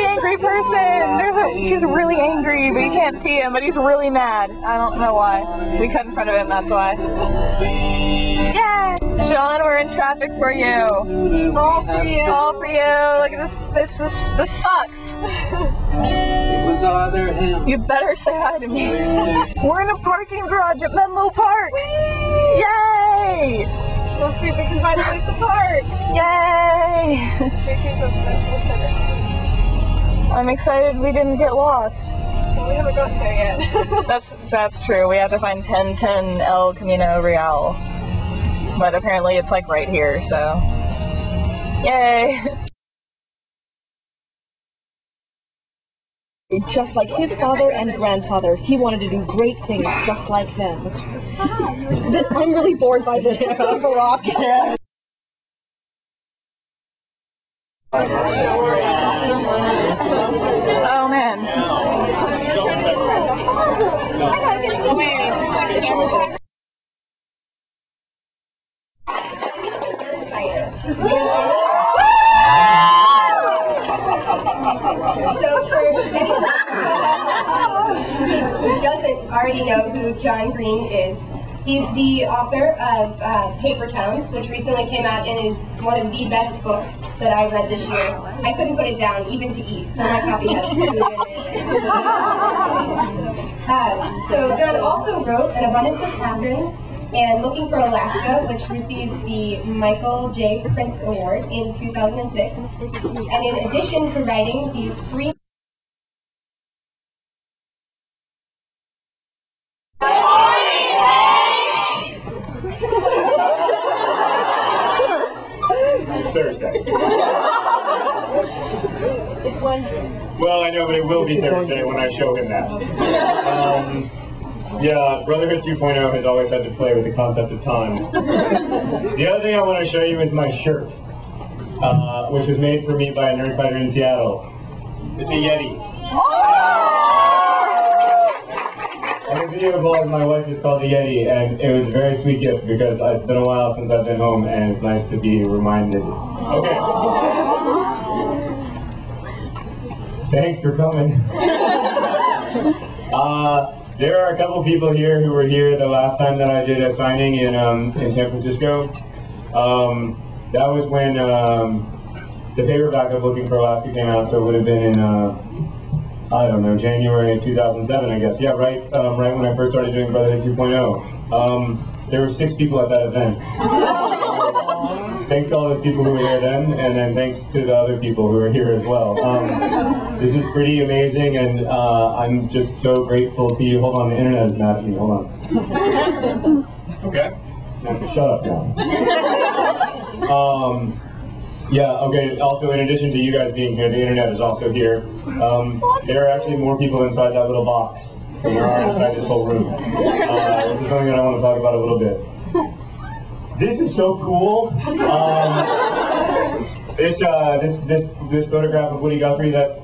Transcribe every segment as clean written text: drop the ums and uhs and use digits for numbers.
really angry person. He's really angry, but you can't see him, but he's really mad. I don't know why. We cut in front of him, that's why. Yeah! Sean, we're in traffic for you. All for you. All for you. Look at this. This sucks. You better say hi to me. We're in a parking garage at Menlo Park. Yay! Let's see if we can find a place to park. Yay! I'm excited we didn't get lost. Well, we haven't got there yet. That's true. We have to find 1010 El Camino Real. But apparently it's like right here, so yay! Just like his father and grandfather, he wanted to do great things just like them. I'm really bored by this. Barack. Yeah. Oh man. Who doesn't already know who John Green is? He's the author of Paper Towns, which recently came out and is one of the best books that I read this year. I couldn't put it down, even to eat, so my copy has food in it. So John also wrote An Abundance of Catherines and Looking for Alaska, which received the Michael J. Prince Award in 2006. And in addition to writing these 3 Thursday. Well, I know, but it will be Thursday when I show him that. Yeah, Brotherhood 2.0 has always had to play with the concept of time. The other thing I want to show you is my shirt, which was made for me by a nerd fighter in Seattle. It's a Yeti. And the video involves my wife is called the Yeti, and it was a very sweet gift because it's been a while since I've been home, and it's nice to be reminded. Okay. Thanks for coming. There are a couple people here who were here the last time that I did a signing in San Francisco. That was when the paperback of Looking for Alaska came out, so it would have been in I don't know, January of 2007, I guess. Yeah, right when I first started doing Brotherhood 2.0. There were 6 people at that event. Thanks to all those people who were there then, and then thanks to the other people who are here as well. This is pretty amazing, and I'm just so grateful to you. Hold on, the internet is mad at me. Hold on. Okay. Shut up now. Yeah, okay, also in addition to you guys being here, the internet is also here. There are actually more people inside that little box than there are inside this whole room. This is something that I want to talk about a little bit. This is so cool. This photograph of Woody Guthrie that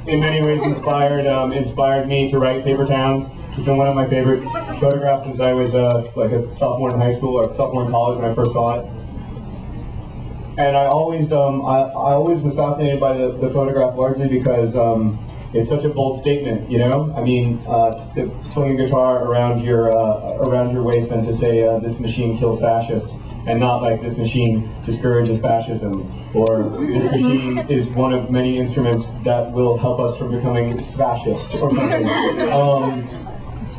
in many ways inspired me to write Paper Towns. It's been one of my favorite photographs since I was like a sophomore in high school or sophomore in college when I first saw it. And I always was fascinated by the photograph largely because it's such a bold statement, you know. I mean, to swing a guitar around your waist and to say this machine kills fascists, and not like this machine discourages fascism, or this machine is one of many instruments that will help us from becoming fascist, or something.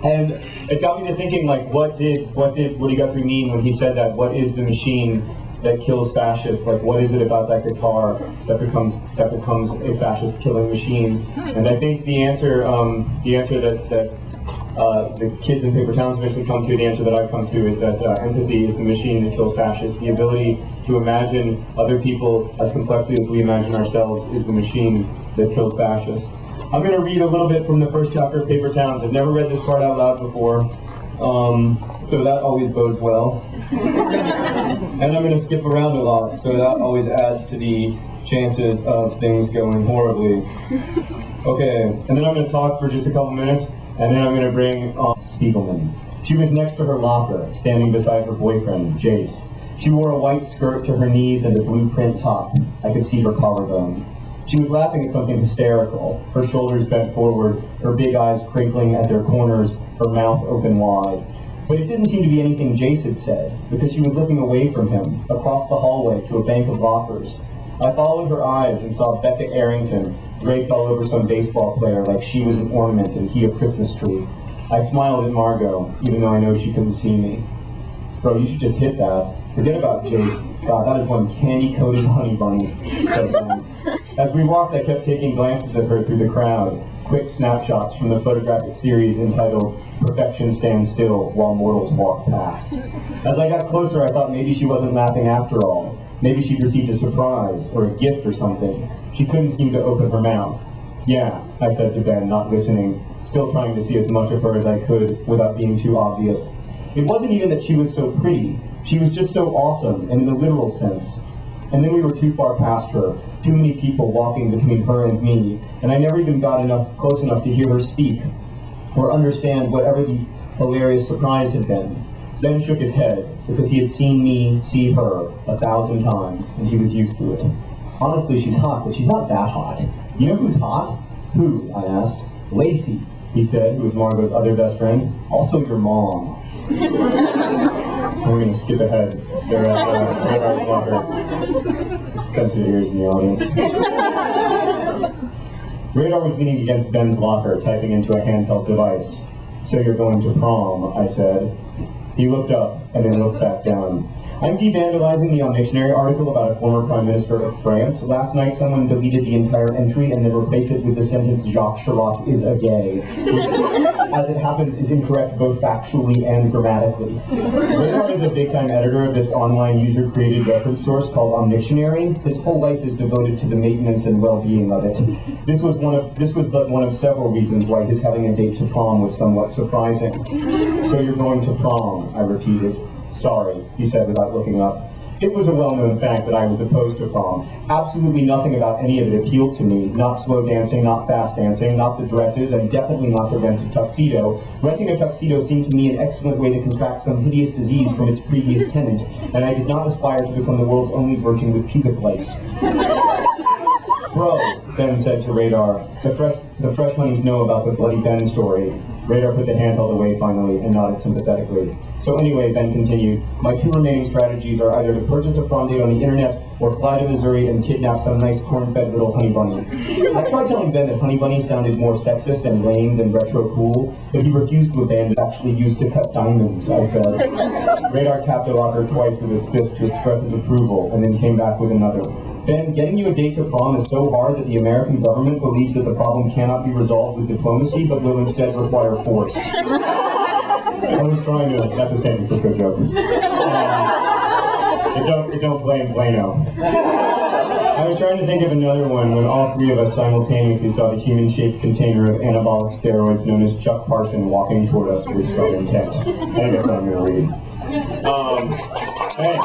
And it got me to thinking, like, what did Woody Guthrie mean when he said that? What is the machine that kills fascists? Like, what is it about that guitar that becomes a fascist killing machine? And I think the answer that the kids in Paper Towns eventually come to, the answer that I've come to, is that empathy is the machine that kills fascists. The ability to imagine other people as complexly as we imagine ourselves is the machine that kills fascists. I'm going to read a little bit from the first chapter of Paper Towns. I've never read this part out loud before, so that always bodes well. And I'm going to skip around a lot, so that always adds to the chances of things going horribly. Okay, and then I'm going to talk for just a couple minutes, and then I'm going to bring on Spiegelman. She was next to her locker, standing beside her boyfriend, Jace. She wore a white skirt to her knees and a blue print top. I could see her collarbone. She was laughing at something hysterical, her shoulders bent forward, her big eyes crinkling at their corners, her mouth open wide. But it didn't seem to be anything Jace had said, because she was looking away from him, across the hallway to a bank of lockers. I followed her eyes and saw Becca Arrington draped all over some baseball player like she was an ornament and he a Christmas tree. I smiled at Margot, even though I know she couldn't see me. Bro, you should just hit that. Forget about Jace. God, that is one candy-coated honey bunny. As we walked, I kept taking glances at her through the crowd, quick snapshots from the photographic series entitled Perfection Stands Still While Mortals Walk Past. As I got closer, I thought maybe she wasn't laughing after all. Maybe she'd received a surprise, or a gift or something. She couldn't seem to open her mouth. Yeah, I said to Ben, not listening, still trying to see as much of her as I could without being too obvious. It wasn't even that she was so pretty. She was just so awesome, and in the literal sense. And then we were too far past her, too many people walking between her and me, and I never even got close enough to hear her speak, or understand whatever the hilarious surprise had been. Ben shook his head, because he had seen me see her 1,000 times, and he was used to it. Honestly, she's hot, but she's not that hot. You know who's hot? Who? I asked. Lacey, he said, who was Margot's other best friend. Also your mom. We're going to skip ahead. They're at Radar's locker. Sensitive ears in the audience. Radar was leaning against Ben's locker, typing into a handheld device. So you're going to prom, I said. He looked up, and then looked back down. I'm de-vandalizing the Dictionary article about a former Prime Minister of France. Last night someone deleted the entire entry and then replaced it with the sentence, Jacques Chirac is a gay, which, as it happens, is incorrect both factually and grammatically. Radar is a big-time editor of this online user-created reference source called Dictionary. His whole life is devoted to the maintenance and well-being of it. This was but one of several reasons why his having a date to prom was somewhat surprising. So you're going to prom, I repeated. Sorry, he said without looking up. It was a well-known fact that I was opposed to prom. Absolutely nothing about any of it appealed to me. Not slow dancing, not fast dancing, not the dresses, and definitely not the rented tuxedo. Renting a tuxedo seemed to me an excellent way to contract some hideous disease from its previous tenant, and I did not aspire to become the world's only virgin with pubic lice. Bro, Ben said to Radar, the fresh honeys know about the Bloody Ben story. Radar put the handheld away finally and nodded sympathetically. So anyway, Ben continued, my two remaining strategies are either to purchase a prom date on the internet or fly to Missouri and kidnap some nice corn-fed little honey bunny. I tried telling Ben that honey bunny sounded more sexist and lame than retro cool, but he refused to abandon it actually used to cut diamonds, I said. Radar tapped the locker twice with his fist to express his approval and then came back with another. Ben, getting you a date to prom is so hard that the American government believes that the problem cannot be resolved with diplomacy, but will instead require force. I was trying to, that's a San Francisco joke. It don't play in Plano. I was trying to think of another one when all three of us simultaneously saw the human-shaped container of anabolic steroids known as Chuck Parson walking toward us with some intent. I guess I'm going to read. Hey.